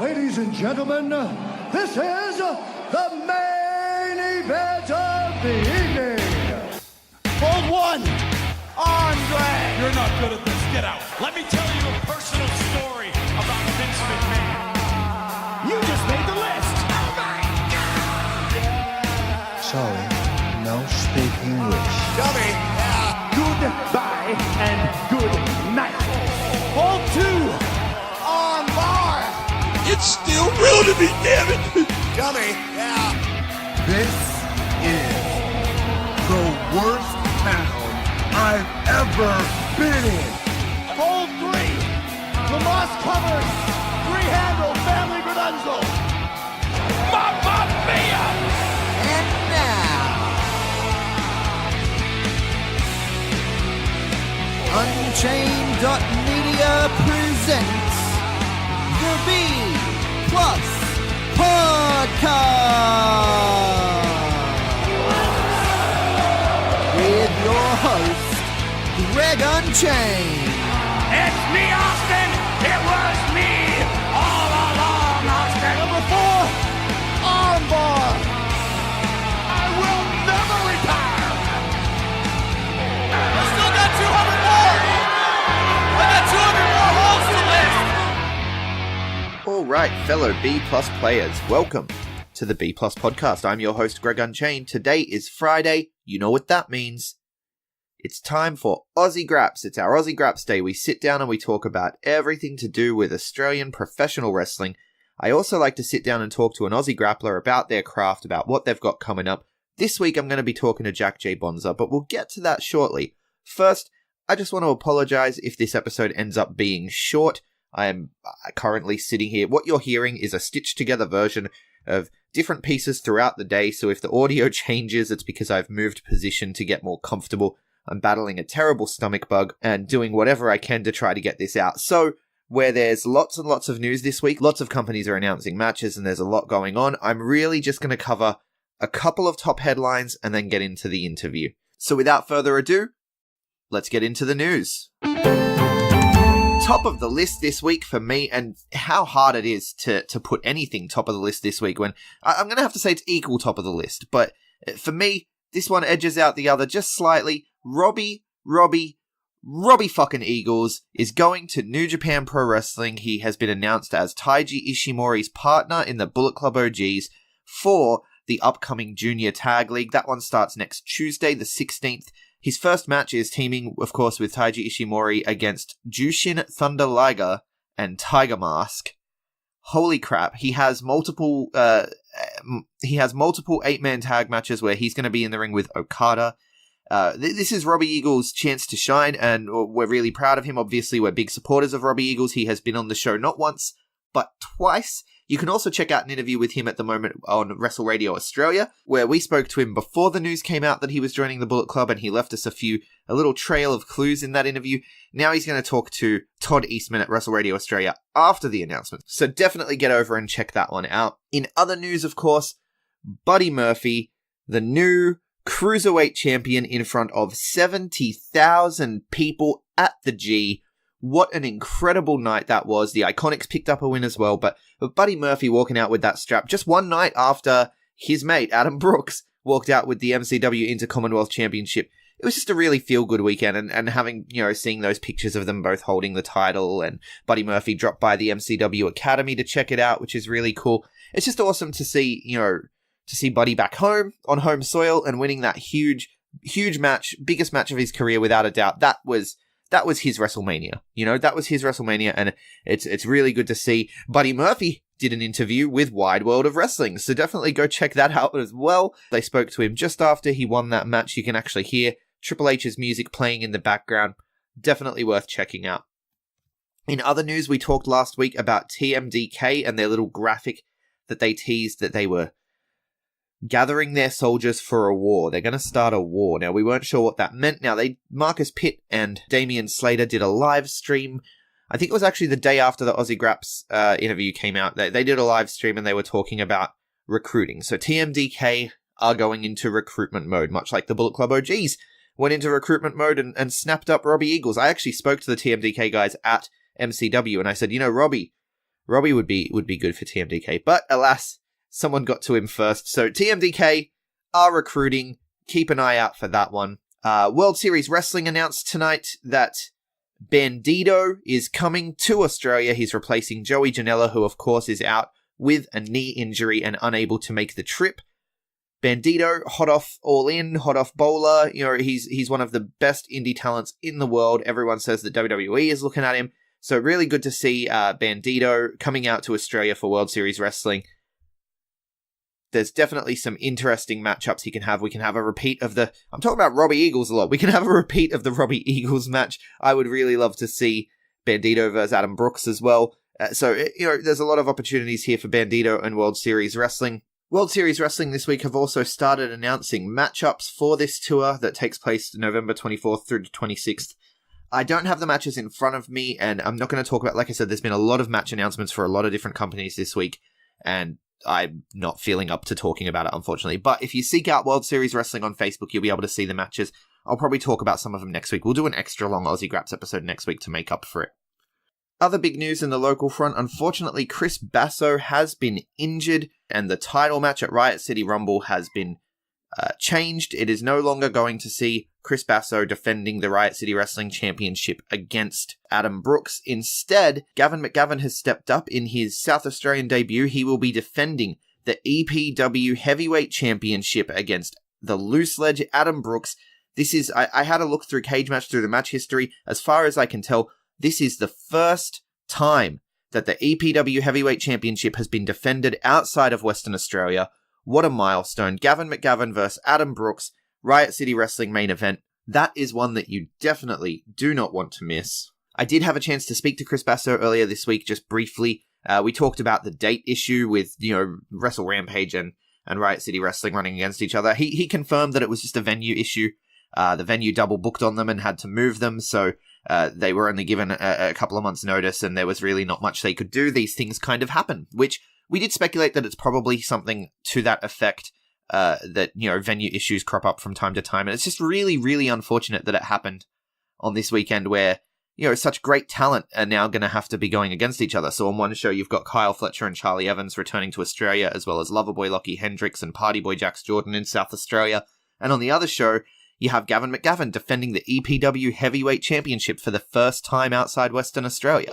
Ladies and gentlemen, this is the main event of the evening. Hold one. Andre. You're not good at this. Get out. Let me tell you a personal story about Vince McMahon. You just made the list. Oh my God. Sorry, no speak English. Dummy. Goodbye and good night. Hold two. On bar. It's still real to me, damn it. Dummy. Yeah. This is the worst town I've ever been in. Hold three. Lamas covered. Three-handle family Gradunzel. Mamma mia! And now, Unchained.media presents the B+ Podcast with your host, Greg Unchained. It's me, Austin! It was me all along, Austin! Number 4, armbar. I will never retire! I still got 200 more. I got 200 more holes to list. All right, fellow B+ players, welcome to the B+ Podcast. I'm your host, Greg Unchained. Today is Friday. You know what that means. It's time for Aussie Grapps. It's our Aussie Grapps Day. We sit down and we talk about everything to do with Australian professional wrestling. I also like to sit down and talk to an Aussie grappler about their craft, about what they've got coming up. This week I'm going to be talking to Jack J. Bonza, but we'll get to that shortly. First, I just want to apologize if this episode ends up being short. I am currently sitting here. What you're hearing is a stitched together version of different pieces throughout the day, so if the audio changes, it's because I've moved position to get more comfortable. I'm battling a terrible stomach bug and doing whatever I can to try to get this out. So, where there's lots and lots of news this week, lots of companies are announcing matches and there's a lot going on, I'm really just going to cover a couple of top headlines and then get into the interview. So without further ado, let's get into the news. Top of the list this week for me, and how hard it is to put anything top of the list this week when I'm going to have to say it's equal top of the list. But for me, this one edges out the other just slightly. Robbie fucking Eagles is going to New Japan Pro Wrestling. He has been announced as Taiji Ishimori's partner in the Bullet Club OGs for the upcoming Junior Tag League. That one starts next Tuesday, the 16th. His first match is teaming, of course, with Taiji Ishimori against Jushin Thunder Liger and Tiger Mask. Holy crap. He has multiple 8-man tag matches where he's going to be in the ring with Okada. This is Robbie Eagles' chance to shine, and we're really proud of him. Obviously, we're big supporters of Robbie Eagles. He has been on the show not once, but twice. You can also check out an interview with him at the moment on WrestleRadio Australia, where we spoke to him before the news came out that he was joining the Bullet Club, and he left us a little trail of clues in that interview. Now he's going to talk to Todd Eastman at WrestleRadio Australia after the announcement. So definitely get over and check that one out. In other news, of course, Buddy Murphy, the new Cruiserweight champion in front of 70,000 people at the G. What an incredible night that was. The Iconics picked up a win as well, but Buddy Murphy walking out with that strap just one night after his mate, Adam Brooks, walked out with the MCW Inter-Commonwealth Championship. It was just a really feel-good weekend, and having, seeing those pictures of them both holding the title, and Buddy Murphy dropped by the MCW Academy to check it out, which is really cool. It's just awesome to see, to see Buddy back home, on home soil, and winning that huge match, biggest match of his career without a doubt. That was his WrestleMania. That was his WrestleMania, and it's really good to see. Buddy Murphy did an interview with Wide World of Wrestling, so definitely go check that out as well. They spoke to him just after he won that match. You can actually hear Triple H's music playing in the background. Definitely worth checking out. In other news, we talked last week about TMDK and their little graphic that they teased that they were gathering their soldiers for a war. They're going to start a war. Now, we weren't sure what that meant. Now, Marcus Pitt and Damian Slater did a live stream. I think it was actually the day after the Aussie Grapps interview came out. They did a live stream and they were talking about recruiting. So TMDK are going into recruitment mode, much like the Bullet Club OGs went into recruitment mode and snapped up Robbie Eagles. I actually spoke to the TMDK guys at MCW and I said, Robbie, Robbie would be good for TMDK. But alas, someone got to him first. So TMDK are recruiting. Keep an eye out for that one. World Series Wrestling announced tonight that Bandido is coming to Australia. He's replacing Joey Janela, who of course is out with a knee injury and unable to make the trip. Bandido, hot off All In, hot off Bowler. He's one of the best indie talents in the world. Everyone says that WWE is looking at him. So really good to see Bandido coming out to Australia for World Series Wrestling. There's definitely some interesting matchups he can have. We can have a repeat of I'm talking about Robbie Eagles a lot. We can have a repeat of the Robbie Eagles match. I would really love to see Bandido versus Adam Brooks as well. There's a lot of opportunities here for Bandido and World Series Wrestling. World Series Wrestling this week have also started announcing matchups for this tour that takes place November 24th through to 26th. I don't have the matches in front of me, and I'm not going to talk about, like I said, there's been a lot of match announcements for a lot of different companies this week, and I'm not feeling up to talking about it, unfortunately. But if you seek out World Series Wrestling on Facebook, you'll be able to see the matches. I'll probably talk about some of them next week. We'll do an extra long Aussie Grapps episode next week to make up for it. Other big news in the local front, unfortunately, Chris Basso has been injured, and the title match at Riot City Rumble has been changed. It is no longer going to see Chris Basso defending the Riot City Wrestling Championship against Adam Brooks. Instead, Gavin McGavin has stepped up in his South Australian debut. He will be defending the EPW Heavyweight Championship against the loose ledge Adam Brooks. This is, I had a look through Cage Match, through the match history. As far as I can tell, this is the first time that the EPW Heavyweight Championship has been defended outside of Western Australia. What a milestone. Gavin McGavin versus Adam Brooks, Riot City Wrestling main event. That is one that you definitely do not want to miss. I did have a chance to speak to Chris Basso earlier this week, just briefly. We talked about the date issue with, Wrestle Rampage and Riot City Wrestling running against each other. He confirmed that it was just a venue issue. The venue double booked on them and had to move them, so they were only given a couple of months' notice, and there was really not much they could do. These things kind of happen, which we did speculate that it's probably something to that effect, that, venue issues crop up from time to time. And it's just really, really unfortunate that it happened on this weekend where, such great talent are now going to have to be going against each other. So on one show, you've got Kyle Fletcher and Charlie Evans returning to Australia, as well as Loverboy Lockie Hendricks and Partyboy Jax Jordan in South Australia. And on the other show, you have Gavin McGavin defending the EPW Heavyweight Championship for the first time outside Western Australia.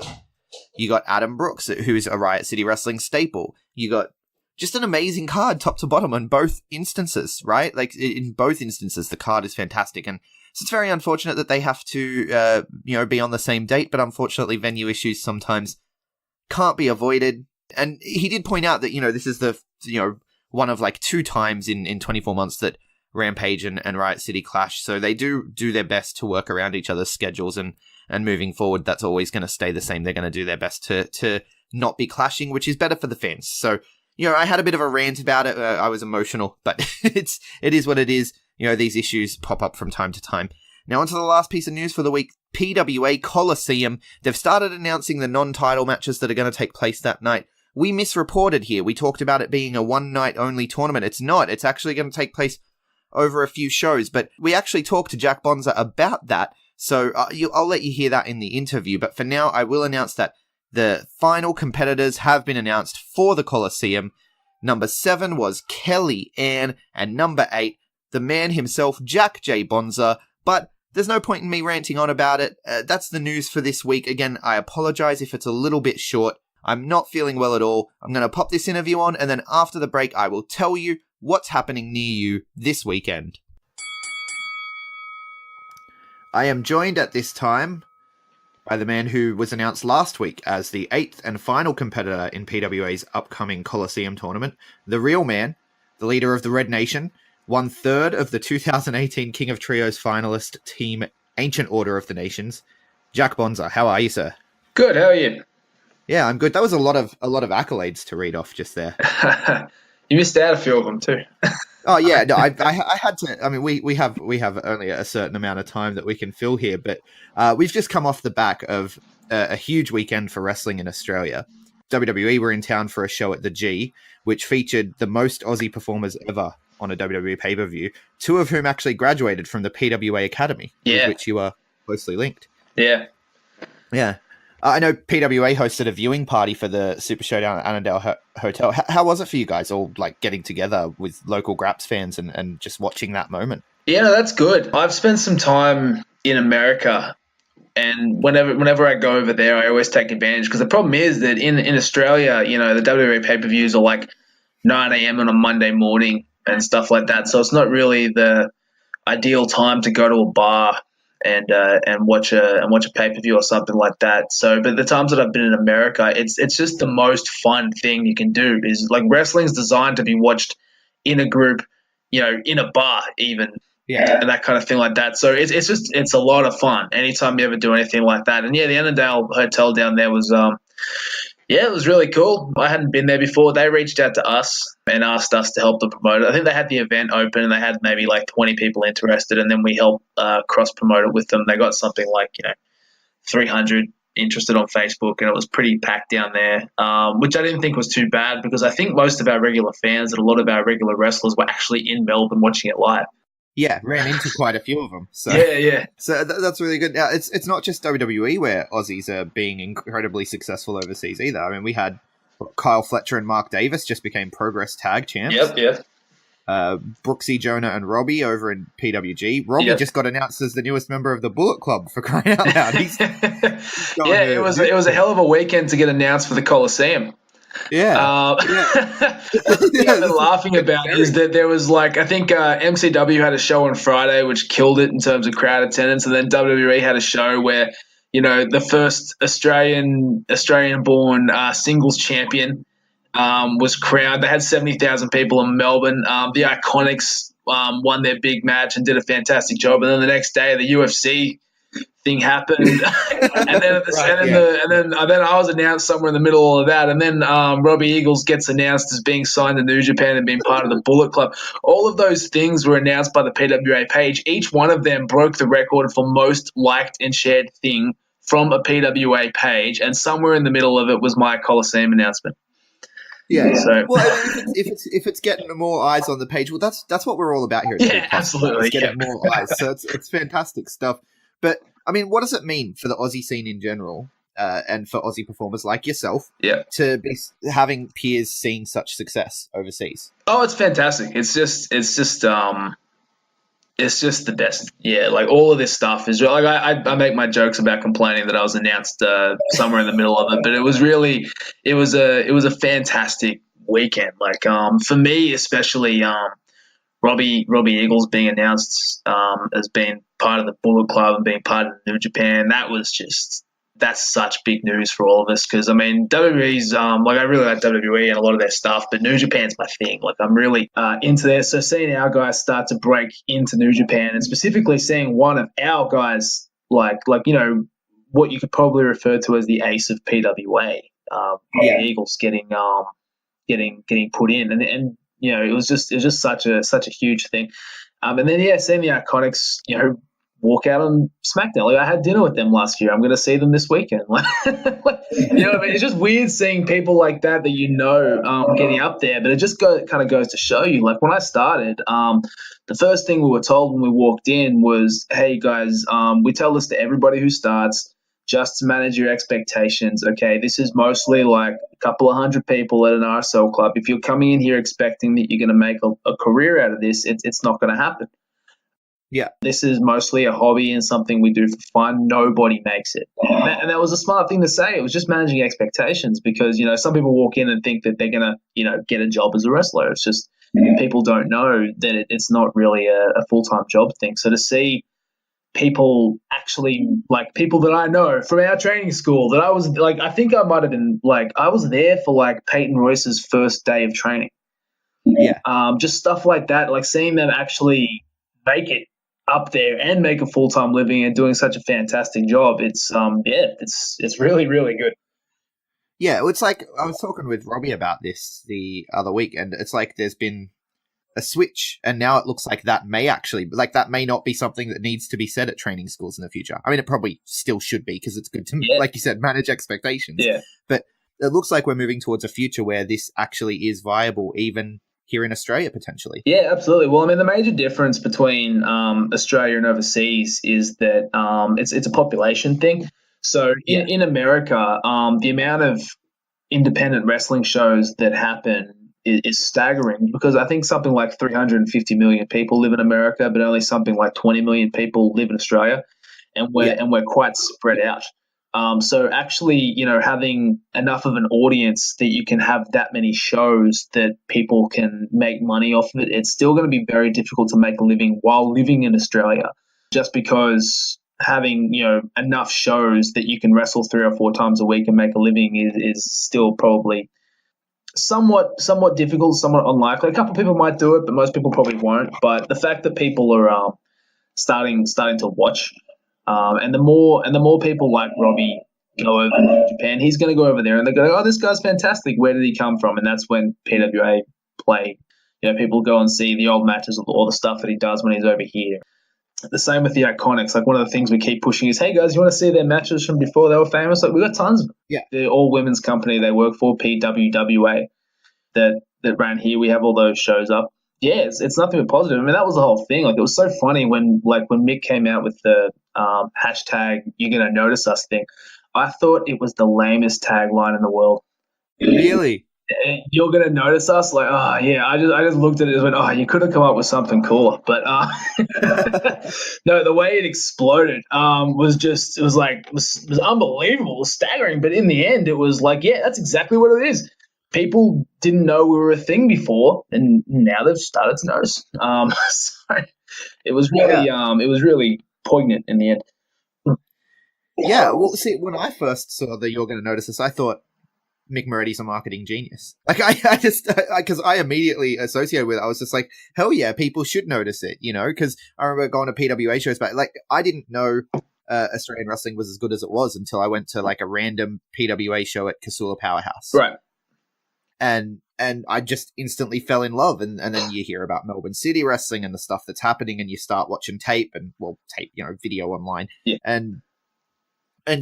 You got Adam Brooks, who's a Riot City Wrestling staple. You got just an amazing card, top to bottom, on both instances, right? Like, in both instances, the card is fantastic. And so it's very unfortunate that they have to, be on the same date, but unfortunately, venue issues sometimes can't be avoided. And he did point out that, this is the, one of like 2 times in 24 months that Rampage and Riot City clash. So they do their best to work around each other's schedules, and moving forward, that's always going to stay the same. They're going to do their best to not be clashing, which is better for the fans. So, I had a bit of a rant about it. I was emotional, but it is what it is. These issues pop up from time to time. Now, on to the last piece of news for the week. PWA Colosseum. They've started announcing the non-title matches that are going to take place that night. We misreported here. We talked about it being a one-night-only tournament. It's not. It's actually going to take place over a few shows, but we actually talked to Jack Bonza about that. So I'll let you hear that in the interview. But for now, I will announce that the final competitors have been announced for the Colosseum. Number 7 was Kellyanne, and number 8, the man himself, Jack J. Bonza. But there's no point in me ranting on about it. That's the news for this week. Again, I apologize if it's a little bit short. I'm not feeling well at all. I'm going to pop this interview on, and then after the break, I will tell you what's happening near you this weekend. I am joined at this time by the man who was announced last week as the 8th and final competitor in PWA's upcoming Colosseum tournament, the real man, the leader of the Red Nation, 1/3 of the 2018 King of Trios finalist team Ancient Order of the Nations, Jack Bonza. How are you, sir? Good, how are you? Yeah, I'm good. That was a lot of accolades to read off just there. You missed out a few of them too. Oh yeah, no, I had to. I mean, we have only a certain amount of time that we can fill here, but we've just come off the back of a huge weekend for wrestling in Australia. WWE were in town for a show at the G, which featured the most Aussie performers ever on a WWE pay-per-view. 2 of whom actually graduated from the PWA Academy, with which you are closely linked. Yeah. Yeah. I know PWA hosted a viewing party for the Super Showdown at Annandale Hotel. How was it for you guys all like getting together with local Grapps fans and just watching that moment? Yeah, no, that's good. I've spent some time in America, and whenever I go over there, I always take advantage because the problem is that in Australia, the WWE pay-per-views are like 9 a.m. on a Monday morning and stuff like that. So it's not really the ideal time to go to a bar and watch a pay-per-view or something like that. So, but the times that I've been in America, it's just the most fun thing you can do. Is like wrestling's designed to be watched in a group, in a bar even. Yeah. And that kind of thing like that. So it's a lot of fun anytime you ever do anything like that. And yeah, the Annandale Hotel down there was it was really cool. I hadn't been there before. They reached out to us and asked us to help them promote it. I think they had the event open and they had maybe like 20 people interested, and then we helped cross promote it with them. They got something like 300 interested on Facebook, and it was pretty packed down there, which I didn't think was too bad because I think most of our regular fans and a lot of our regular wrestlers were actually in Melbourne watching it live. Yeah, ran into quite a few of them. So yeah. So that's really good. Now, it's not just WWE where Aussies are being incredibly successful overseas either. I mean, we had Kyle Fletcher and Mark Davis just became Progress Tag Champs. Yep. Brooksy, Jonah, and Robbie over in PWG. Robbie just got announced as the newest member of the Bullet Club, for crying out loud. It was a hell of a weekend to get announced for the Colosseum. Yeah. The thing I've been laughing about is that there was I think MCW had a show on Friday which killed it in terms of crowd attendance, and then WWE had a show where the first Australian-born singles champion was crowned. They had 70,000 people in Melbourne. The Iconics won their big match and did a fantastic job, and then the next day the UFC thing happened, and then I was announced somewhere in the middle of that, and then Robbie Eagles gets announced as being signed to New Japan and being part of the Bullet Club. All of those things were announced by the PWA page. Each one of them broke the record for most liked and shared thing from a PWA page, and somewhere in the middle of it was my Colosseum announcement. Yeah. So, well, if it's getting more eyes on the page, well, that's what we're all about here. Absolutely. It's getting more eyes, so it's fantastic stuff. But I mean, what does it mean for the Aussie scene in general, and for Aussie performers like yourself, to be having peers seeing such success overseas? Oh, it's fantastic. It's just the best. Yeah, like all of this stuff is like I make my jokes about complaining that I was announced somewhere in the middle of it, but it was a fantastic weekend. Like for me especially, Robbie Eagles being announced as being part of the Bullet Club and being part of New Japan, that's such big news for all of us because, I mean, WWE's, I really like WWE and a lot of their stuff, but New Japan's my thing. Like, I'm really into there. So seeing our guys start to break into New Japan and specifically seeing one of our guys, what you could probably refer to as the ace of PWA, Eagles getting put in. And it was just such a huge thing. And then, seeing the Iconics, walk out on SmackDown. Like I had dinner with them last year. I'm going to see them this weekend. It's just weird seeing people like that getting up there. But it just kind of goes to show you, like when I started, the first thing we were told when we walked in was, hey guys, we tell this to everybody who starts, just to manage your expectations. Okay, this is mostly like a couple of hundred people at an RSL club. If you're coming in here expecting that you're going to make a career out of this, it's not going to happen. Yeah. This is mostly a hobby and something we do for fun. Nobody makes it. And that was a smart thing to say. It was just managing expectations because, some people walk in and think that they're going to, get a job as a wrestler. It's just people don't know that it's not really a full-time job thing. So to see people actually, like people that I know from our training school that I was like, I think I might have been like, I was there for like Peyton Royce's first day of training. Yeah. Just stuff like that, like seeing them actually make it up there and make a full-time living and doing such a fantastic job. It's really, really good. Yeah, it's like I was talking with Robbie about this the other week, and it's like there's been a switch, and now it looks like that may not be something that needs to be said at training schools in the future. I mean, it probably still should be because it's good to, like you said, manage expectations. Yeah. But it looks like we're moving towards a future where this actually is viable, even here in Australia, potentially. Yeah, absolutely. Well, I mean, the major difference between Australia and overseas is that it's a population thing. So in America, the amount of independent wrestling shows that happen is staggering, because I think something like 350 million people live in America, but only something like 20 million people live in Australia, and we're quite spread out. So actually, having enough of an audience that you can have that many shows that people can make money off of it, it's still going to be very difficult to make a living while living in Australia, just because having enough shows that you can wrestle 3 or 4 times a week and make a living is still probably somewhat difficult, somewhat unlikely. A couple of people might do it, but most people probably won't. But the fact that people are starting to watch, and the more people like Robbie go over to Japan, he's going to go over there and they're going, oh, this guy's fantastic. Where did he come from? And that's when PWA play. People go and see the old matches, all the stuff that he does when he's over here. The same with the Iconics. Like, one of the things we keep pushing is, hey guys, you want to see their matches from before they were famous? Like, we got tons of them. Yeah. They're all women's company they work for, PWWA, that ran here. We have all those shows up. Yeah, it's nothing but positive. I mean, that was the whole thing. Like, it was so funny when Mick came out with the hashtag "You're Gonna Notice Us" thing. I thought it was the lamest tagline in the world. Really? You're gonna notice us, like, oh yeah. I just looked at it and went, oh, you could have come up with something cooler. But no, the way it exploded was unbelievable, it was staggering. But in the end, it was like, yeah, that's exactly what it is. People didn't know we were a thing before, and now they've started to notice. So it was really poignant in the end. Yeah, well, see, when I first saw that You're Going to Notice Us, I thought Mick Moretti's a marketing genius. Like, because I immediately associated with it. I was just like, hell yeah, people should notice it, because I remember going to PWA shows back. Like, I didn't know Australian wrestling was as good as it was until I went to like a random PWA show at Casula Powerhouse. Right. And I just instantly fell in love. And then you hear about Melbourne City wrestling and the stuff that's happening, and you start watching tape, video online. Yeah. And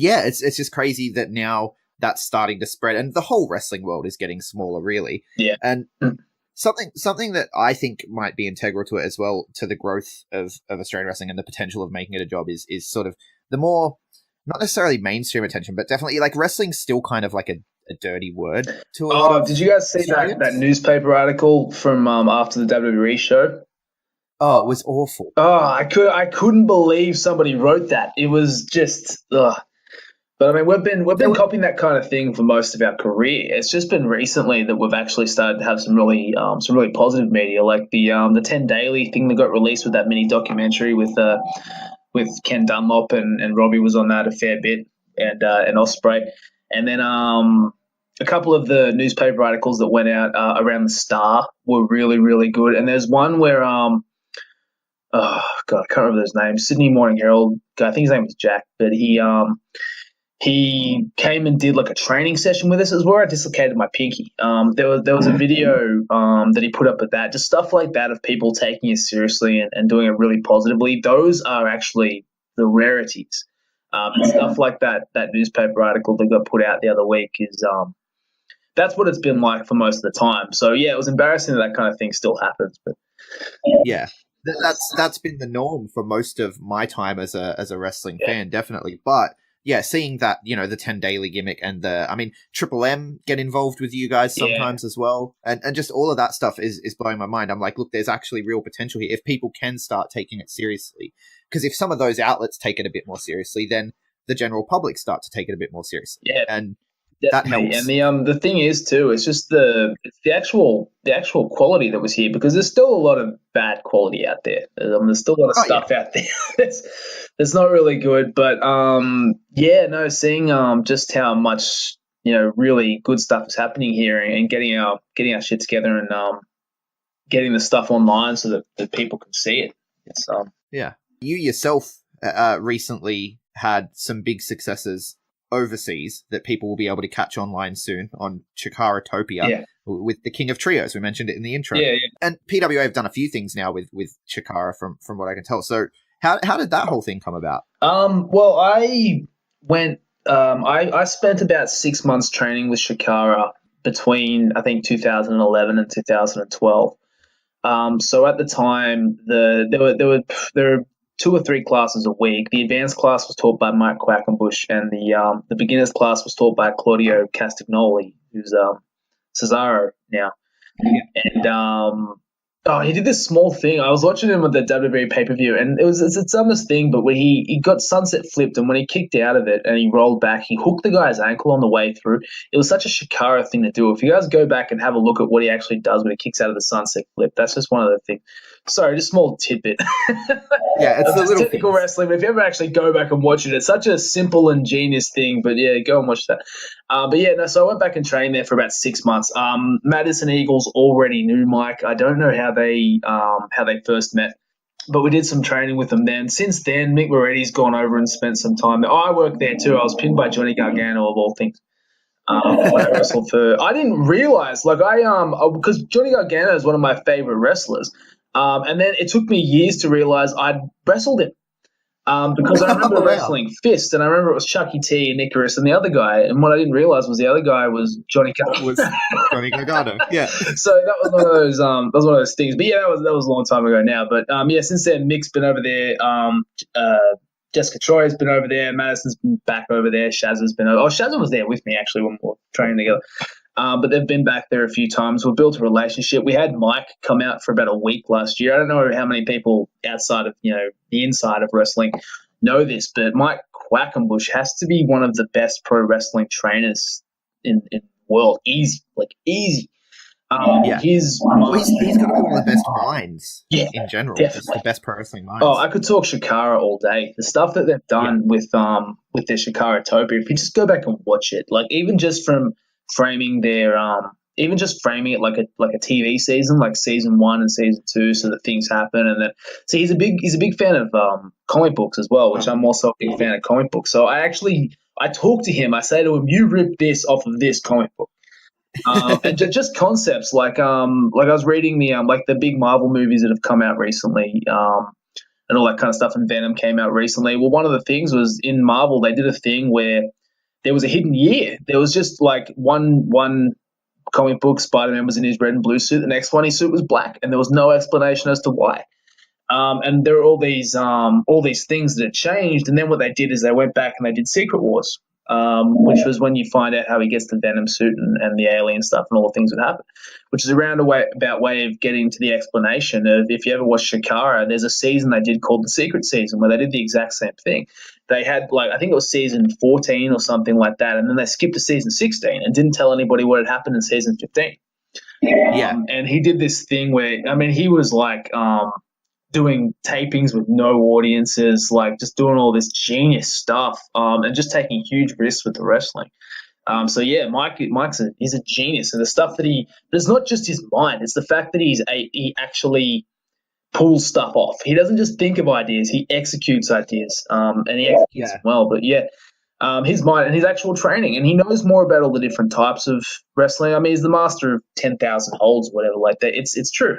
yeah, it's just crazy that now that's starting to spread, and the whole wrestling world is getting smaller, really. Yeah. And something that I think might be integral to it as well, to the growth of Australian wrestling and the potential of making it a job, is sort of the more, not necessarily mainstream attention, but definitely like wrestling's still kind of like a dirty word to a lot of did you guys see that newspaper article from after the WWE show? Oh, it was awful. Oh, I couldn't believe somebody wrote that. It was just ugh. But I mean, we've been copying that kind of thing for most of our career. It's just been recently that we've actually started to have some really positive media, like the 10 Daily thing that got released with that mini documentary with Ken Dunlop and Robbie was on that a fair bit, and Ospreay, and then a couple of the newspaper articles that went out around the Star were really, really good. And there's one where oh god, I can't remember his name. Sydney Morning Herald guy, I think his name was Jack, but he came and did like a training session with us. It was where I dislocated my pinky. There was a video that he put up with that, just stuff like that of people taking it seriously and doing it really positively. Those are actually the rarities. And stuff like that newspaper article that got put out the other week is that's what it's been like for most of the time. So yeah, it was embarrassing that kind of thing still happens. But yeah, that's been the norm for most of my time as a wrestling fan, definitely. But yeah, seeing that, the 10 Daily gimmick and Triple M get involved with you guys sometimes as well. And just all of that stuff is blowing my mind. I'm like, look, there's actually real potential here if people can start taking it seriously. Because if some of those outlets take it a bit more seriously, then the general public start to take it a bit more seriously. Yeah. And definitely. that helps. And the thing is too, it's just the actual quality that was here, because there's still a lot of bad quality out there. There's still a lot of stuff out there that's not really good. But seeing just how much really good stuff is happening here, and getting our shit together, and getting the stuff online so that people can see it. It's You yourself recently had some big successes overseas that people will be able to catch online soon on Chikara Topia with the King of Trios. We mentioned it in the intro. Yeah. And PWA have done a few things now with Chikara from what I can tell. So how did that whole thing come about? Well, I went. I spent about 6 months training with Chikara between, I think, 2011 and 2012. So at the time, there were 2 or 3 classes a week. The advanced class was taught by Mike Quackenbush, and the beginners class was taught by Claudio Castagnoli, who's Cesaro now. And he did this small thing. I was watching him at the WWE pay-per-view, and it's the dumbest thing, but when he got sunset flipped, and when he kicked out of it and he rolled back, he hooked the guy's ankle on the way through. It was such a Chikara thing to do. If you guys go back and have a look at what he actually does when he kicks out of the sunset flip, that's just one of the things. Sorry, just a small tidbit. Yeah, it's a little technical wrestling, but if you ever actually go back and watch it, it's such a simple and genius thing. But yeah, go and watch that. So I went back and trained there for about 6 months. Madison Eagles already knew Mike. I don't know how they first met, but we did some training with them then. Since then, Mick Moretti's gone over and spent some time there. I worked there too. I was pinned by Johnny Gargano of all things. When I wrestled I didn't realize, because Johnny Gargano is one of my favorite wrestlers. And then it took me years to realize I'd wrestled him. Because I remember wrestling Fist, and I remember it was Chucky T and Icarus and the other guy. And what I didn't realize was the other guy was Johnny Gargano. Yeah. So that was one of those. That was one of those things. But yeah, that was a long time ago now. But since then, Mick's been over there. Jessica Troy's been over there. Madison's been back over there. Shaz has been over. Oh, Shaz was there with me actually when we were training together. But they've been back there a few times. We've built a relationship. We had Mike come out for about a week last year. I don't know how many people outside of, the inside of wrestling know this, but Mike Quackenbush has to be one of the best pro wrestling trainers in the world. Easy. He's got to be one of the best minds in general. Definitely. Just the best pro wrestling minds. Oh, I could talk Chikara all day. The stuff that they've done with their Chikara Topia, if you just go back and watch it, like even just from framing their even just framing it like a TV season, like season 1 and season 2, so that things happen. And then he's a big fan of comic books as well, which I'm also a big fan of comic books. So I talk to him. I say to him, "You rip this off of this comic book." And just concepts like I was reading the big Marvel movies that have come out recently, and all that kind of stuff. And Venom came out recently. Well, one of the things was in Marvel they did a thing where there was a hidden year. There was just like one comic book, Spider-Man was in his red and blue suit. The next one, his suit was black, and there was no explanation as to why. And there were all these things that had changed. And then what they did is they went back and they did Secret Wars, which was when you find out how he gets the Venom suit and the alien stuff and all the things that happen, which is a roundabout way of getting to the explanation of, if you ever watch Chikara, there's a season they did called the Secret Season where they did the exact same thing. They had I think it was season 14 or something like that, and then they skipped to season 16 and didn't tell anybody what had happened in season 15. And he did this thing where, he was doing tapings with no audiences, just doing all this genius stuff, and just taking huge risks with the wrestling. He's a genius, and the stuff that but it's not just his mind; it's the fact that he actually pulls stuff off. He doesn't just think of ideas; he executes ideas, and he executes them well. But his mind and his actual training, and he knows more about all the different types of wrestling. He's the master of 10,000 holds, whatever like that. It's true.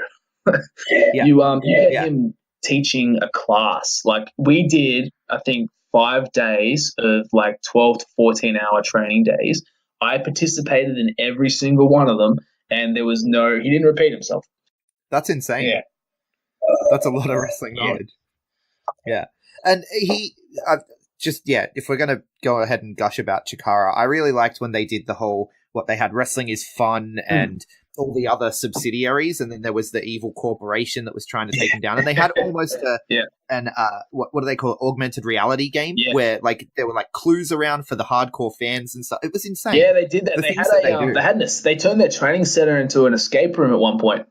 You get him teaching a class. We did, I think, 5 days of 12 to 14 hour training days. I participated in every single one of them, and he didn't repeat himself. That's insane. Yeah. That's a lot of wrestling knowledge. Yeah. And if we're going to go ahead and gush about Chikara, I really liked when they did the whole, they had wrestling is fun and all the other subsidiaries, and then there was the evil corporation that was trying to take him down, and they had almost what do they call it, augmented reality game, where there were clues around for the hardcore fans and stuff. It was insane. Yeah, they did that. They turned their training center into an escape room at one point.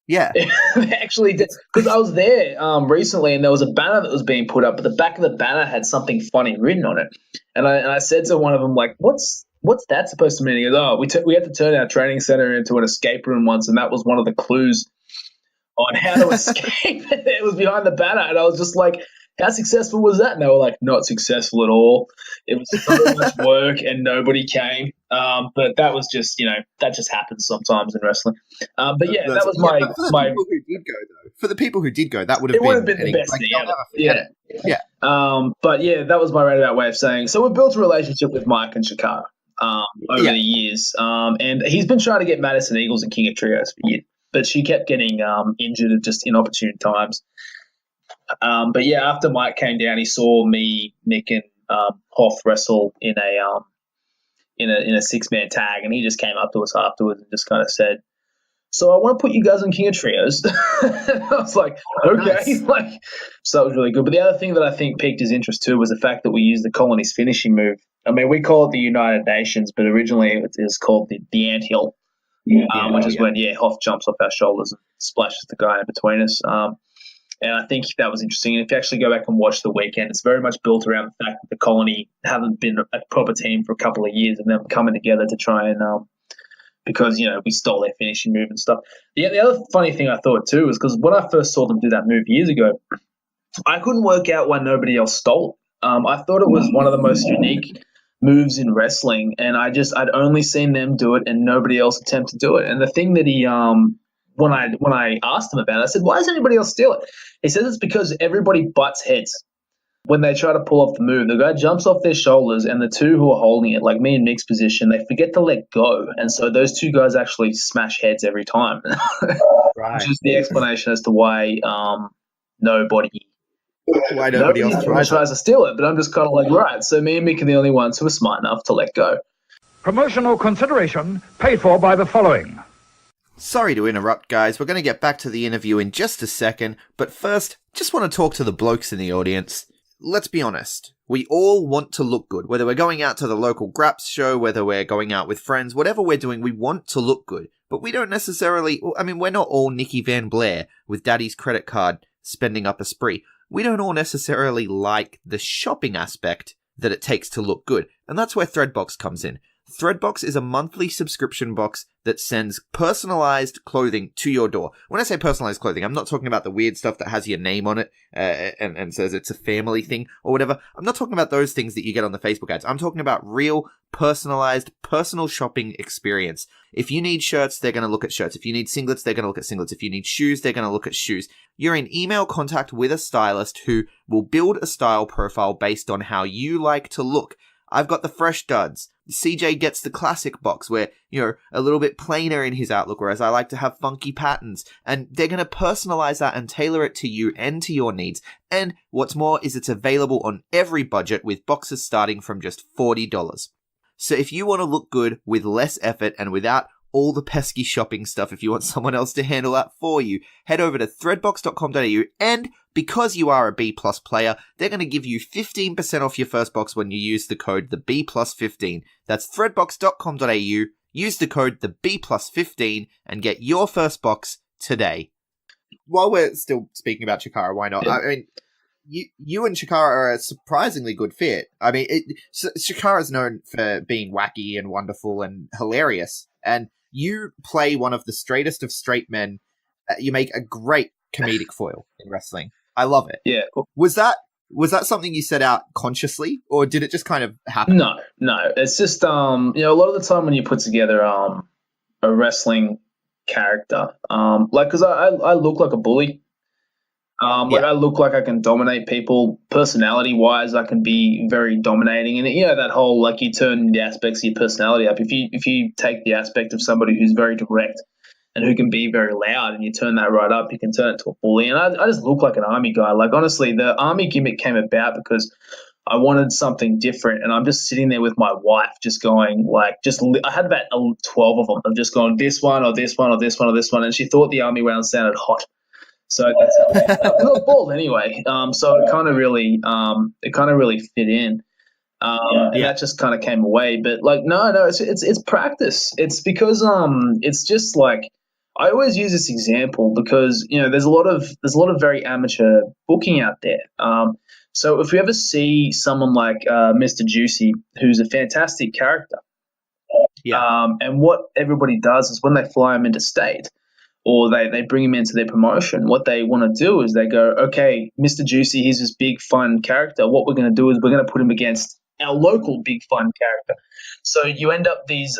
Yeah. They actually did, because I was there recently, and there was a banner that was being put up, but the back of the banner had something funny written on it, and I said to one of them, what's that supposed to mean? He goes, we had to turn our training center into an escape room once, and that was one of the clues on how to escape. It was behind the banner, and I was just like, how successful was that? And they were like, not successful at all. It was so much work, and nobody came. But that was just, that just happens sometimes in wrestling. That was my. People who did go, though. For the people who did go, that would have been the best thing ever. Yeah. That was my roundabout way of saying. So we've built a relationship with Mike and Chikara over the years, and he's been trying to get Madison Eagles and King of Trios for years, but she kept getting injured at just inopportune times. But yeah, after Mike came down, he saw me, Mick, and Hoff wrestle in a 6-man tag, and he just came up to us afterwards and just kind of said, "So I want to put you guys on King of Trios." I was like, "Okay." Nice. So that was really good. But the other thing that I think piqued his interest too was the fact that we used the Colony's finishing move. I mean, we call it the United Nations, but originally it was called the anthill, which is when Hoff jumps off our shoulders and splashes the guy in between us. And I think that was interesting. And if you actually go back and watch the weekend, it's very much built around the fact that the Colony haven't been a proper team for a couple of years, and them coming together to try and because, we stole their finishing move and stuff. The other funny thing I thought too was because when I first saw them do that move years ago, I couldn't work out why nobody else stole it. I thought it was one of the most unique moves in wrestling, and I'd only seen them do it and nobody else attempt to do it. And the thing that he when I asked him about it, I said, "Why does anybody else steal it?" He says it's because everybody butts heads. When they try to pull off the move, the guy jumps off their shoulders, and the two who are holding it, like me in Mick's position, they forget to let go. And so those two guys actually smash heads every time. Right. Which is the explanation as to why nobody else tries to steal it. But I'm just kind of like, right, so me and Mick are the only ones who are smart enough to let go. Promotional consideration paid for by the following. Sorry to interrupt, guys. We're going to get back to the interview in just a second. But first, just want to talk to the blokes in the audience. Let's be honest, we all want to look good. Whether we're going out to the local Grapps show, whether we're going out with friends, whatever we're doing, we want to look good. But we don't necessarily, we're not all Nikki Van Blair with daddy's credit card spending up a spree. We don't all necessarily like the shopping aspect that it takes to look good. And that's where Threadbox comes in. Threadbox is a monthly subscription box that sends personalized clothing to your door. When I say personalized clothing, I'm not talking about the weird stuff that has your name on it and says it's a family thing or whatever. I'm not talking about those things that you get on the Facebook ads. I'm talking about real personalized personal shopping experience. If you need shirts, they're going to look at shirts. If you need singlets, they're going to look at singlets. If you need shoes, they're going to look at shoes. You're in email contact with a stylist who will build a style profile based on how you like to look. I've got the fresh duds. CJ gets the classic box where, a little bit plainer in his outlook, whereas I like to have funky patterns. And they're going to personalize that and tailor it to you and to your needs. And what's more is it's available on every budget with boxes starting from just $40. So if you want to look good with less effort and without all the pesky shopping stuff, if you want someone else to handle that for you, head over to threadbox.com.au, and because you are a B+ player, they're going to give you 15% off your first box when you use the code TheB+15. That's threadbox.com.au, use the code TheB+15 and get your first box today. While we're still speaking about Chikara, why not? Yeah. I mean, you and Chikara are a surprisingly good fit. I mean, Chikara's known for being wacky and wonderful and hilarious, and you play one of the straightest of straight men. You make a great comedic foil in wrestling. I love it. Yeah. Was that something you set out consciously, or did it just kind of happen? No. It's just a lot of the time when you put together a wrestling character, because I look like a bully. I look like I can dominate people. Personality-wise, I can be very dominating. And, that whole, you turn the aspects of your personality up. If you take the aspect of somebody who's very direct and who can be very loud and you turn that right up, you can turn it to a bully. And I just look like an army guy. Honestly, the army gimmick came about because I wanted something different. And I'm just sitting there with my wife just going, I had about 12 of them. I'm just going, this one or this one or this one or this one. And she thought the army round sounded hot. So that's how I was bald anyway. So it kind of really fit in. And that just kind of came away. But no, it's practice. It's because it's just I always use this example because there's a lot of very amateur booking out there. So if you ever see someone like Mr. Juicy, who's a fantastic character, and what everybody does is when they fly him into state, or they bring him into their promotion, what they want to do is they go, okay, Mr. Juicy, he's this big, fun character. What we're going to do is we're going to put him against our local big, fun character. So you end up these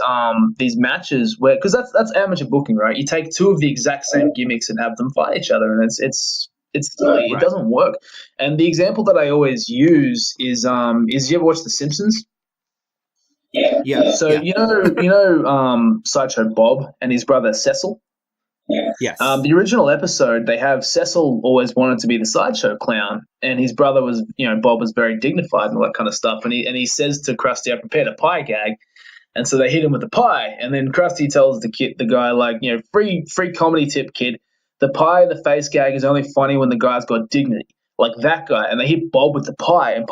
matches where – because that's amateur booking, right? You take two of the exact same gimmicks and have them fight each other, and it's silly. Right. It doesn't work. And the example that I always use is you ever watch The Simpsons? Yeah. So you know Sideshow Bob and his brother Cecil? Yes. The original episode, they have Cecil always wanted to be the sideshow clown, and his brother was, Bob was very dignified and all that kind of stuff. And he says to Krusty, "I prepared a pie gag," and so they hit him with the pie. And then Krusty tells the guy, like, free comedy tip, kid. The pie in the face gag is only funny when the guy's got dignity, like that guy. And they hit Bob with the pie, and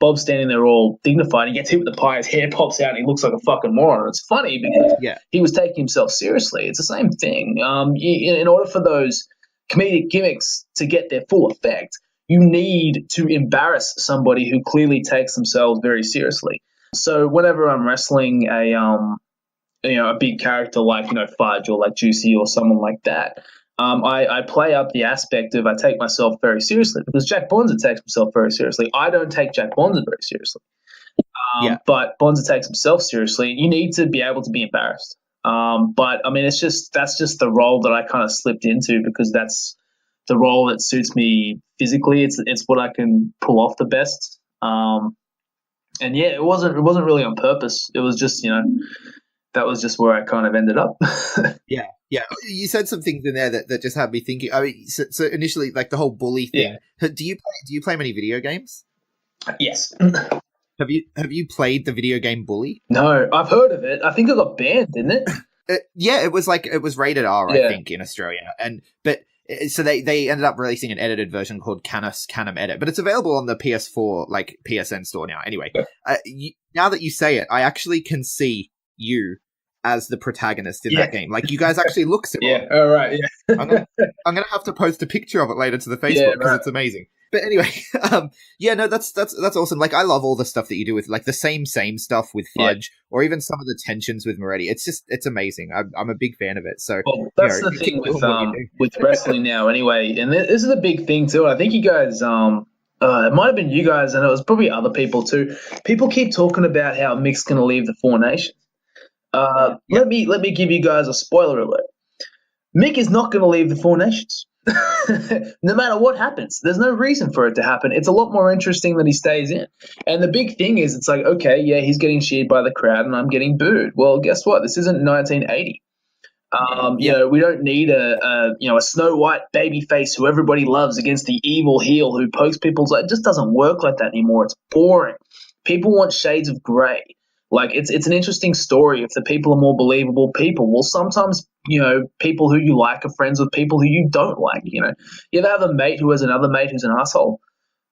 Bob's standing there all dignified. He gets hit with the pie, his hair pops out, and he looks like a fucking moron. It's funny because he was taking himself seriously. It's the same thing. In order for those comedic gimmicks to get their full effect, you need to embarrass somebody who clearly takes themselves very seriously. So whenever I'm wrestling a big character like Fudge or like Juicy or someone like that, I play up the aspect of I take myself very seriously, because Jack Bonza takes himself very seriously. I don't take Jack Bonza very seriously, but Bonza takes himself seriously. You need to be able to be embarrassed. But I mean, that's just the role that I kind of slipped into, because that's the role that suits me physically. It's what I can pull off the best. And yeah, it wasn't really on purpose. It was just that was just where I kind of ended up. Yeah. You said some things in there that just had me thinking. I mean, so initially, like the whole bully thing. Yeah. Do you play many video games? Yes. Have you played the video game Bully? No, I've heard of it. I think it got banned, didn't it? It was rated R, I think, in Australia, so they ended up releasing an edited version called Canem Edit, but it's available on the PS4 like PSN store now. Anyway, now that you say it, I actually can see you as the protagonist in that game. Like, you guys actually look similar. Yeah, all right, yeah. I'm gonna have to post a picture of it later to the Facebook because it's amazing. But anyway, that's awesome. Like, I love all the stuff that you do with like the same stuff with Fudge, or even some of the tensions with Moretti. It's amazing. I'm a big fan of it. So that's the thing with wrestling now, anyway. And this is a big thing too. I think you guys, it might have been you guys, and it was probably other people too. People keep talking about how Mick's going to leave the Four Nations. Let me give you guys a spoiler alert. Mick is not going to leave the Four Nations. No matter what happens, there's no reason for it to happen. It's a lot more interesting that he stays in. And the big thing is, it's like, okay, yeah, he's getting cheered by the crowd and I'm getting booed. Well, guess what? This isn't 1980. We don't need a Snow White baby face who everybody loves against the evil heel who pokes people's. It just doesn't work like that anymore. It's boring. People want shades of grey. Like, it's an interesting story if the people are more believable people. Well, sometimes, people who you like are friends with people who you don't like, You ever have a mate who has another mate who's an asshole?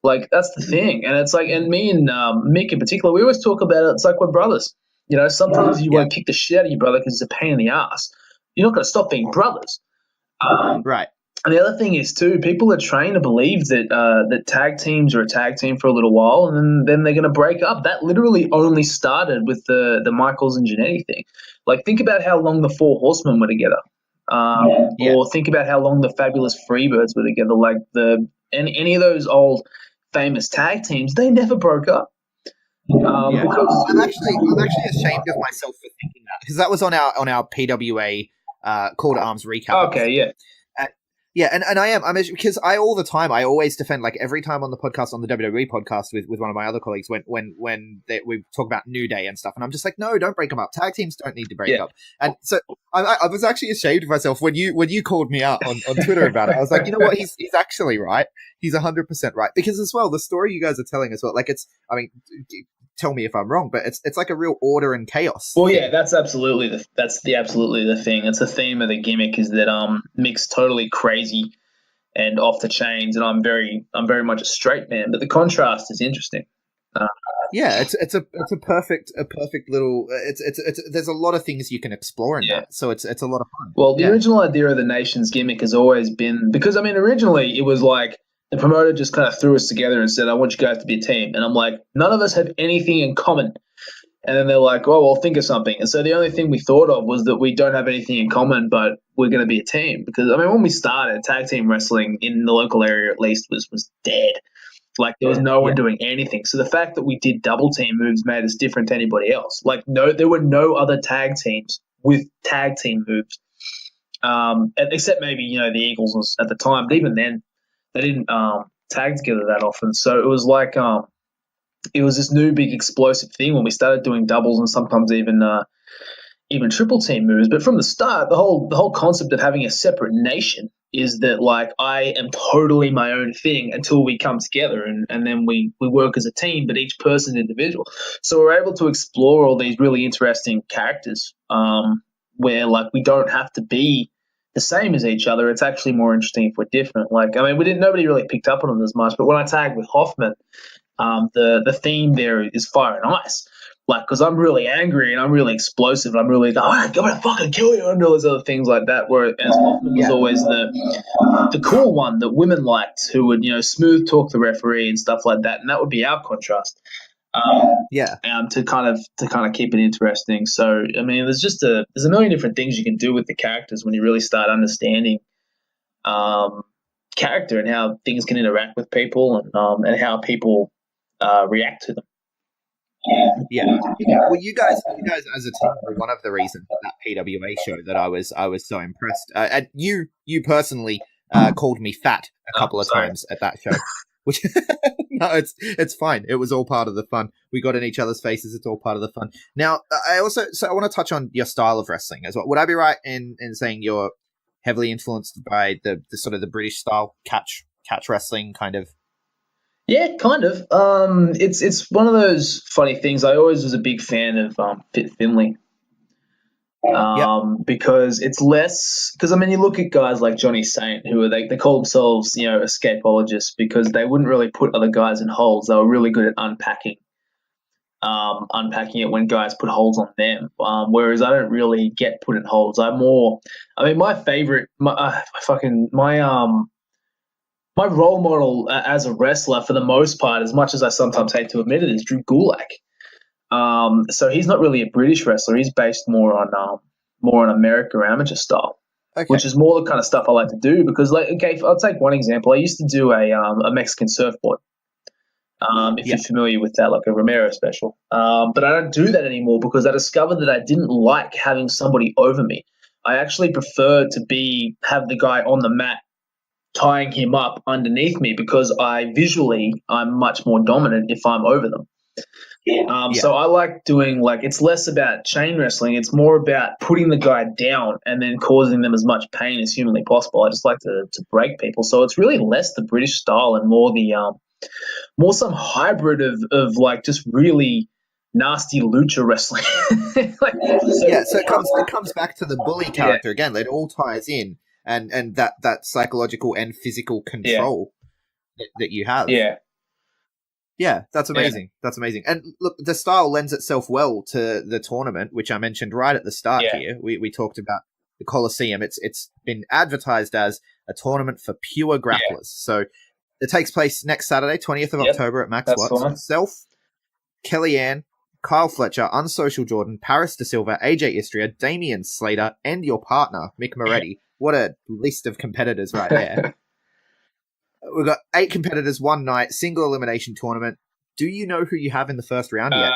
Like, that's the thing. And it's like, and me and Mick in particular, we always talk about it. It's like we're brothers. Sometimes you want to kick the shit out of your brother because it's a pain in the ass. You're not going to stop being brothers. Right. And the other thing is, too, people are trained to believe that tag teams are a tag team for a little while and then they're going to break up. That literally only started with the Michaels and Jannetty thing. Like, think about how long the Four Horsemen were together. Or think about how long the Fabulous Freebirds were together. Like, any of those old famous tag teams, they never broke up. Because I'm actually ashamed of myself for thinking that, because that was on our PWA Call to Arms recap. Okay, yeah. And I'm because I always defend, like, every time on the podcast, on the WWE podcast with one of my other colleagues, when we talk about New Day and stuff, and I'm just like, no, don't break them up. Tag teams don't need to break up. And so I was actually ashamed of myself when you called me out on Twitter about it. I was like, you know what, he's actually right. He's 100% right, because as well, the story you guys are telling as well, like, tell me if I'm wrong, but it's like a real order and chaos. Well, yeah, that's absolutely the thing. It's the theme of the gimmick, is that Mick's totally crazy and off the chains, and I'm very much a straight man. But the contrast is interesting. It's a perfect little. It's there's a lot of things you can explore in that, so it's a lot of fun. Well, the original idea of the Nations gimmick has always been, because originally it was like, the promoter just kind of threw us together and said, I want you guys to be a team. And I'm like, none of us have anything in common. And then they're like, oh, well, think of something. And so the only thing we thought of was that we don't have anything in common, but we're going to be a team. Because, when we started, tag team wrestling in the local area at least was dead. Like, there was no one doing anything. So the fact that we did double team moves made us different to anybody else. Like, there were no other tag teams with tag team moves. Except maybe, the Eagles was at the time. But even then, they didn't tag together that often. So it was like it was this new big explosive thing when we started doing doubles and sometimes even even triple team moves. But from the start, the whole concept of having a separate nation is that, like, I am totally my own thing until we come together and then we work as a team, but each person is individual. So we're able to explore all these really interesting characters where, like, we don't have to be the same as each other. It's actually more interesting if we're different. Like, I mean, nobody really picked up on it as much, but when I tagged with Hoffman, the theme there is fire and ice. Like, because I'm really angry and I'm really explosive and I'm really, oh, I'm going to fucking kill you and all those other things like that, whereas Hoffman was always the cool one that women liked, who would, smooth talk the referee and stuff like that, and that would be our contrast. To kind of keep it interesting. So, I mean, there's a million different things you can do with the characters when you really start understanding character and how things can interact with people and how people react to them. Yeah. Well, you guys as a team were one of the reasons that PWA show that I was so impressed. And you personally called me fat a couple of times at that show, which no, it's fine. It was all part of the fun. We got in each other's faces. It's all part of the fun. Now, I want to touch on your style of wrestling as well. Would I be right in saying you're heavily influenced by the sort of the British style catch wrestling kind of? Yeah, kind of. It's one of those funny things. I always was a big fan of Fit Finley. Because it's less, because I mean, you look at guys like Johnny Saint, who they call themselves, escapologists, because they wouldn't really put other guys in holes. They were really good at unpacking it when guys put holes on them. Whereas I don't really get put in holes. My role model as a wrestler, for the most part, as much as I sometimes hate to admit it, is Drew Gulak. So he's not really a British wrestler. He's based more on America amateur style, which is more the kind of stuff I like to do. Because, like, okay, I'll take one example. I used to do a Mexican surfboard. If you're familiar with that, like a Romero special. But I don't do that anymore because I discovered that I didn't like having somebody over me. I actually prefer to have the guy on the mat tying him up underneath me, because I'm much more dominant if I'm over them. So I like doing, like, it's less about chain wrestling. It's more about putting the guy down and then causing them as much pain as humanly possible. I just like to break people. So it's really less the British style and more some hybrid of like just really nasty lucha wrestling. So it comes back to the bully character again. It all ties in. And that psychological and physical control that you have. Yeah, that's amazing. Yeah. That's amazing. And look, the style lends itself well to the tournament, which I mentioned right at the start here. We talked about the Colosseum. It's been advertised as a tournament for pure grapplers. So it takes place next Saturday, 20th of October at Max Watts. Self, Kellyanne, Kyle Fletcher, Unsocial Jordan, Paris De Silva, AJ Istria, Damian Slater, and your partner, Mick Moretti. What a list of competitors right there. We've got 8 competitors, one night, single elimination tournament. Do you know who you have in the first round yet?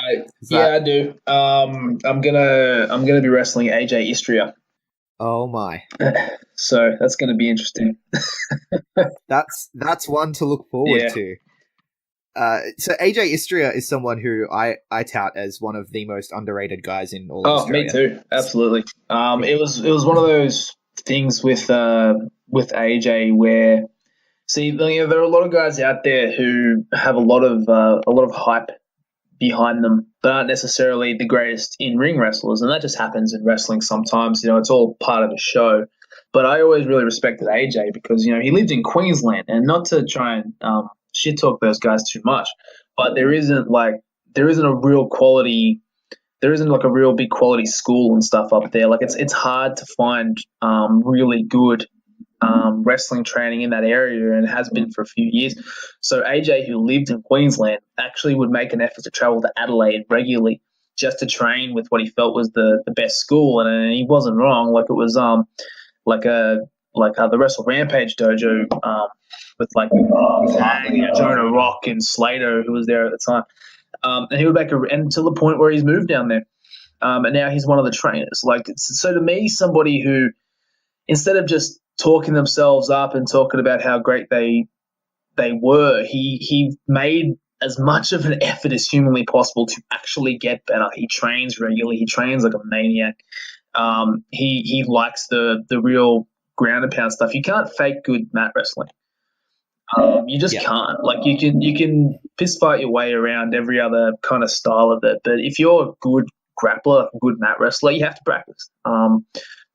I do. I'm gonna be wrestling AJ Istria. Oh my! So that's gonna be interesting. That's one to look forward to. So AJ Istria is someone who I tout as one of the most underrated guys in all of Australia. Me too. Absolutely. It was one of those things with AJ where, see, there are a lot of guys out there who have a lot of hype behind them, but aren't necessarily the greatest in-ring wrestlers, and that just happens in wrestling sometimes. It's all part of the show. But I always really respected AJ because he lived in Queensland, and not to try and shit talk those guys too much, but there isn't a real quality. There isn't like a real big quality school and stuff up there. Like it's hard to find really good wrestling training in that area, and has been for a few years. So AJ, who lived in Queensland, actually would make an effort to travel to Adelaide regularly just to train with what he felt was the best school, and he wasn't wrong. Like it was the Wrestle Rampage dojo with like Jonah Rock and Slater, who was there at the time. And he would make and to the point where he's moved down there. And now he's one of the trainers. So to me, somebody who, instead of just talking themselves up and talking about how great they were, he made as much of an effort as humanly possible to actually get better. He trains regularly. He trains like a maniac. He likes the real ground and pound stuff. You can't fake good mat wrestling. You just can't. Like you can fist fight your way around every other kind of style of it, but if you're a good grappler, a good mat wrestler, you have to practice.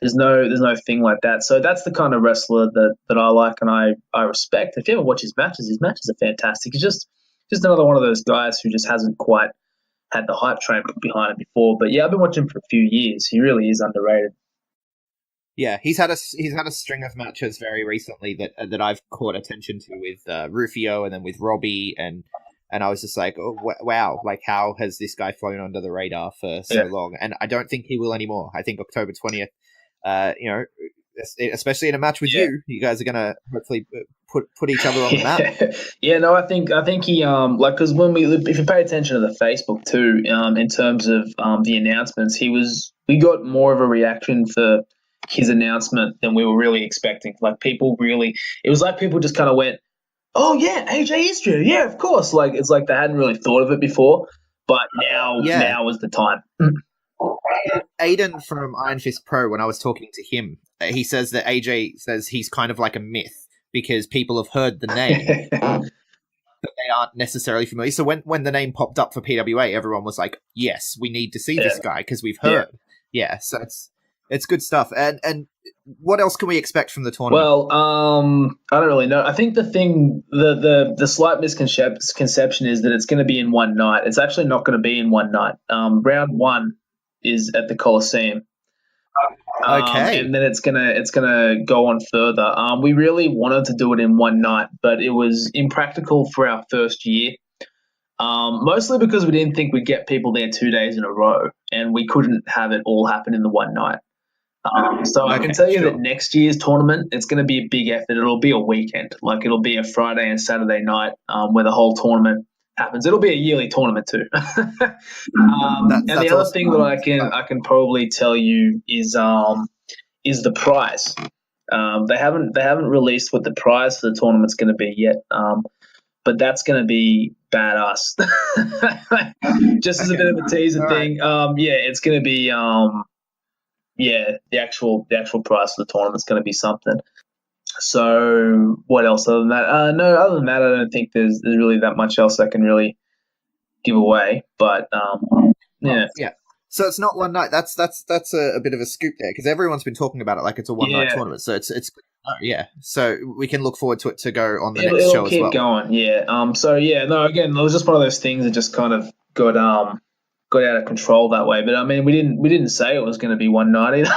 There's no thing like that. So that's the kind of wrestler that I like and I respect. If you ever watch his matches are fantastic. He's just another one of those guys who just hasn't quite had the hype train put behind him before. But yeah, I've been watching him for a few years. He really is underrated. Yeah, he's had a string of matches very recently that I've caught attention to with Rufio and then with Robbie, and I was just like, oh, wow, like how has this guy flown under the radar for so long? And I don't think he will anymore. I think October 20th, especially in a match with you guys are gonna hopefully put each other on the map. Yeah, no, I think he because if you pay attention to the Facebook too, in terms of the announcements, we got more of a reaction for his announcement than we were really expecting. Like it was like people just kind of went, oh yeah, AJ Istria, yeah, of course. Like it's like they hadn't really thought of it before, but now was the time. Aiden from Iron Fist Pro, when I was talking to him, he says that AJ says he's kind of like a myth because people have heard the name, but they aren't necessarily familiar. So when the name popped up for PWA, everyone was like, yes, we need to see this guy because we've heard. Yeah, so it's good stuff. And what else can we expect from the tournament? Well, I don't really know. I think the slight misconception is that it's going to be in one night. It's actually not going to be in one night. Round one is at the Colosseum. Okay. And then it's gonna go on further. We really wanted to do it in one night, but it was impractical for our first year. Mostly because we didn't think we'd get people there 2 days in a row, and we couldn't have it all happen in the one night. So I can tell you that next year's tournament, it's going to be a big effort. It'll be a weekend. Like it'll be a Friday and Saturday night where the whole tournament happens. It'll be a yearly tournament too. And the other thing that I can probably tell you is the prize. They haven't released what the prize for the tournament's going to be yet. But that's going to be badass. Just as a bit of a teaser thing. It's going to be the actual price of the tournament is going to be something. So what else other than that? No, other than that, I don't think there's really that much else I can really give away. But yeah. So it's not one night. That's a bit of a scoop there because everyone's been talking about it like it's a one night tournament. So it's So we can look forward to it to go on the next show as well. It'll keep going. Again, it was just one of those things that just kind of got out of control that way. But I mean, we didn't say it was going to be one night either.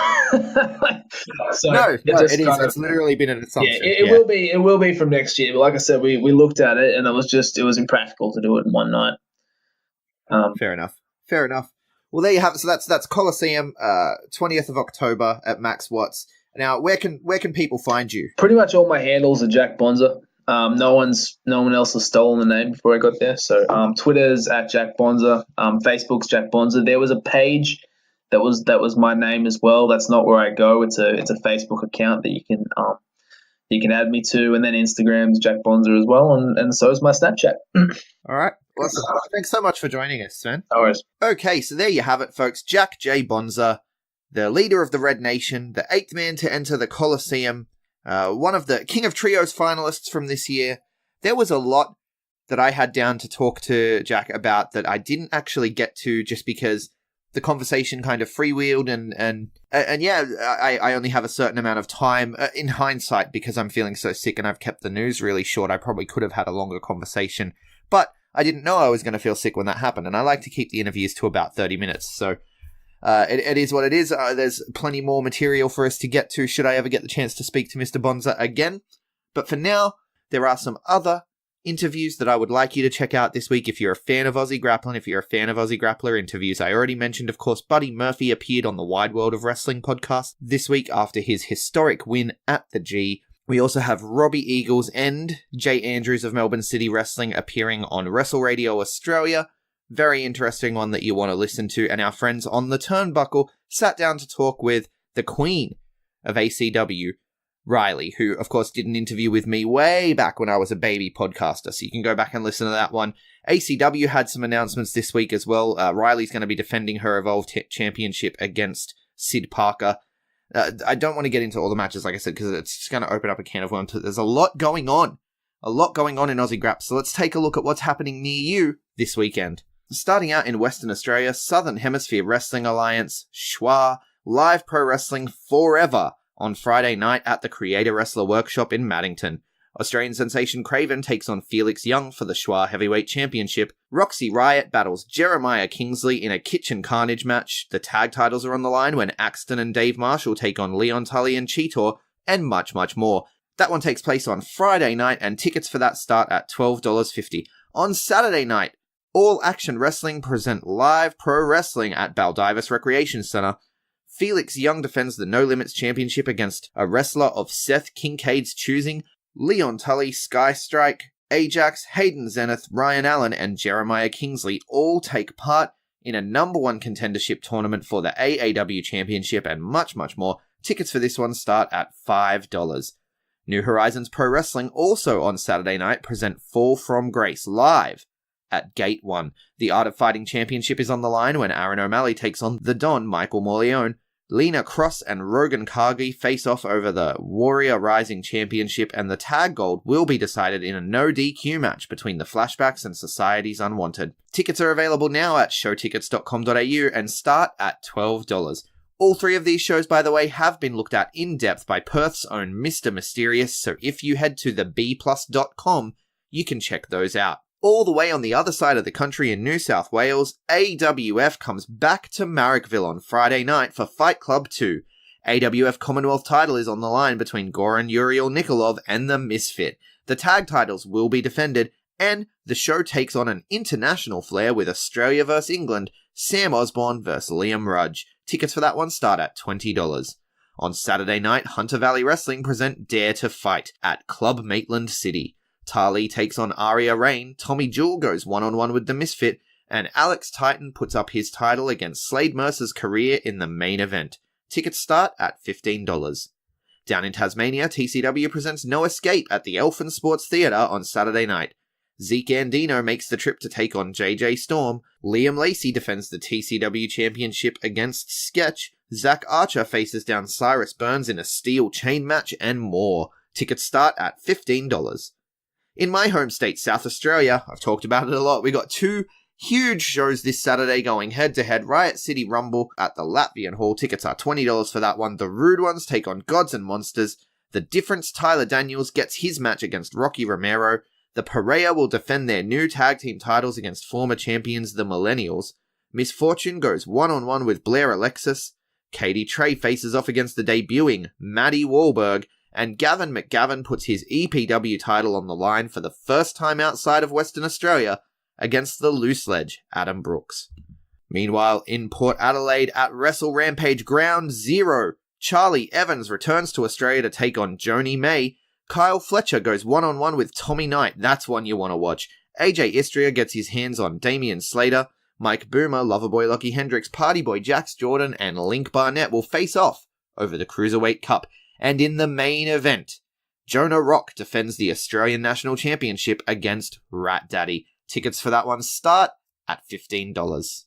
It's literally been an assumption. It will be from next year. But like I said, we looked at it and it was impractical to do it in one night. Fair enough. Well, there you have it. So that's Colosseum, 20th of October at Max Watts. Now, where can people find you? Pretty much all my handles are Jack Bonza. No one else has stolen the name before I got there. So Twitter's at Jack Bonza. Facebook's Jack Bonza. There was a page that was my name as well. That's not where I go. It's a Facebook account that you can add me to, and then Instagram's Jack Bonza as well, and so is my Snapchat. All right. Awesome. Thanks so much for joining us, Sven. No worries. Okay, so there you have it, folks. Jack J. Bonza, the leader of the Red Nation, the 8th man to enter the Colosseum, one of the King of Trios finalists from this year. There was a lot that I had down to talk to Jack about that I didn't actually get to just because the conversation kind of freewheeled and I only have a certain amount of time. In hindsight, because I'm feeling so sick and I've kept the news really short, I probably could have had a longer conversation, but I didn't know I was going to feel sick when that happened, and I like to keep the interviews to about 30 minutes, so it is what it is. There's plenty more material for us to get to should I ever get the chance to speak to Mr. Bonza again, but for now, there are some other interviews that I would like you to check out this week if you're a fan of Aussie Grapplin, if you're a fan of Aussie Grappler interviews. I already mentioned, of course, Buddy Murphy appeared on the Wide World of Wrestling podcast this week after his historic win at the G. We also have Robbie Eagles and Jay Andrews of Melbourne City Wrestling appearing on WrestleRadio Australia. Very interesting one that you want to listen to. And our friends On The Turnbuckle sat down to talk with the queen of ACW, Riley, who, of course, did an interview with me way back when I was a baby podcaster. So you can go back and listen to that one. ACW had some announcements this week as well. Riley's going to be defending her Evolve Championship against Sid Parker. I don't want to get into all the matches, like I said, because it's just going to open up a can of worms. There's a lot going on. A lot going on in Aussie Grapps. So let's take a look at what's happening near you this weekend. Starting out in Western Australia, Southern Hemisphere Wrestling Alliance, Schwa, Live Pro Wrestling Forever on Friday night at the Creator Wrestler Workshop in Maddington. Australian sensation Craven takes on Felix Young for the Schwa Heavyweight Championship. Roxy Riot battles Jeremiah Kingsley in a Kitchen Carnage match. The tag titles are on the line when Axton and Dave Marshall take on Leon Tully and Cheetor, and much, much more. That one takes place on Friday night, and tickets for that start at $12.50. On Saturday night, All Action Wrestling present Live Pro Wrestling at Baldivis Recreation Center. Felix Young defends the No Limits Championship against a wrestler of Seth Kincaid's choosing. Leon Tully, Sky Strike, Ajax, Hayden Zenith, Ryan Allen, and Jeremiah Kingsley all take part in a number one contendership tournament for the AAW Championship and much, much more. Tickets for this one start at $5. New Horizons Pro Wrestling also on Saturday night present Fall From Grace live at Gate 1. The Art of Fighting Championship is on the line when Aaron O'Malley takes on the Don Michael Morleone. Lena Cross and Rogan Kargi face off over the Warrior Rising Championship, and the tag gold will be decided in a no DQ match between the Flashbacks and Society's Unwanted. Tickets are available now at showtickets.com.au and start at $12. All three of these shows, by the way, have been looked at in depth by Perth's own Mr. Mysterious, so if you head to theBplus.com, you can check those out. All the way on the other side of the country in New South Wales, AWF comes back to Marrickville on Friday night for Fight Club 2. AWF Commonwealth title is on the line between Goran Uriel Nikolov and the Misfit. The tag titles will be defended, and the show takes on an international flair with Australia vs England, Sam Osborne vs Liam Rudge. Tickets for that one start at $20. On Saturday night, Hunter Valley Wrestling present Dare to Fight at Club Maitland City. Tali takes on Aria Rain, Tommy Jewell goes one-on-one with the Misfit, and Alex Titan puts up his title against Slade Mercer's career in the main event. Tickets start at $15. Down in Tasmania, TCW presents No Escape at the Elfin Sports Theatre on Saturday night. Zeke Andino makes the trip to take on JJ Storm. Liam Lacey defends the TCW Championship against Sketch. Zach Archer faces down Cyrus Burns in a steel chain match, and more. Tickets start at $15. In my home state, South Australia, I've talked about it a lot, we got two huge shows this Saturday going head-to-head. Riot City Rumble at the Latvian Hall. Tickets are $20 for that one. The Rude Ones take on Gods and Monsters. The Difference, Tyler Daniels gets his match against Rocky Romero. The Pereira will defend their new tag team titles against former champions, the Millennials. Misfortune goes one-on-one with Blair Alexis. Katie Trey faces off against the debuting Maddie Wahlberg. And Gavin McGavin puts his EPW title on the line for the first time outside of Western Australia against the Loose Ledge, Adam Brooks. Meanwhile, in Port Adelaide at Wrestle Rampage Ground Zero, Charlie Evans returns to Australia to take on Joni May. Kyle Fletcher goes one-on-one with Tommy Knight. That's one you want to watch. AJ Istria gets his hands on Damian Slater. Mike Boomer, Loverboy Lockie Hendricks, Party Boy Jax Jordan, and Link Barnett will face off over the Cruiserweight Cup. And in the main event, Jonah Rock defends the Australian National Championship against Rat Daddy. Tickets for that one start at $15.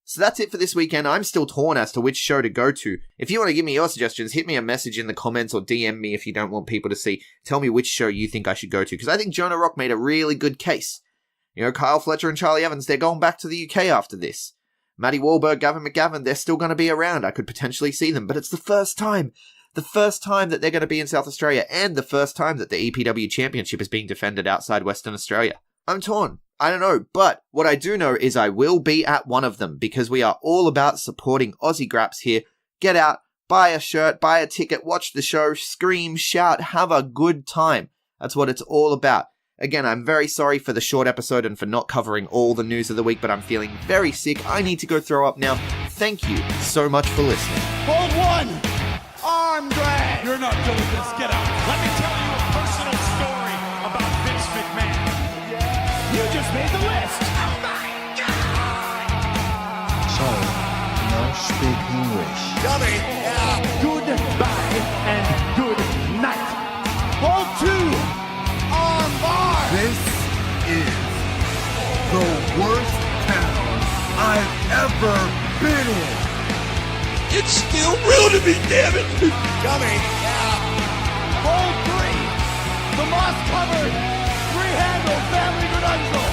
So that's it for this weekend. I'm still torn as to which show to go to. If you want to give me your suggestions, hit me a message in the comments or DM me if you don't want people to see. Tell me which show you think I should go to, because I think Jonah Rock made a really good case. You know, Kyle Fletcher and Charlie Evans, they're going back to the UK after this. Maddie Wahlberg, Gavin McGavin, they're still going to be around. I could potentially see them, but it's the first time that they're going to be in South Australia, and the first time that the EPW Championship is being defended outside Western Australia. I'm torn. I don't know, but what I do know is I will be at one of them, because we are all about supporting Aussie Grapps here. Get out, buy a shirt, buy a ticket, watch the show, scream, shout, have a good time. That's what it's all about. Again, I'm very sorry for the short episode and for not covering all the news of the week, but I'm feeling very sick. I need to go throw up now. Thank you so much for listening. Hold one! Arm drag! You're not doing this. Get out. Let me tell you a personal story about Vince McMahon. You just made the list! Oh my God! So, no speak English. Dummy! Goodbye and good night. Hold two! Arm bar! This is the still real to me, damn it! Dummy. Roll 3. The moss-covered, 3-handle family grunzel.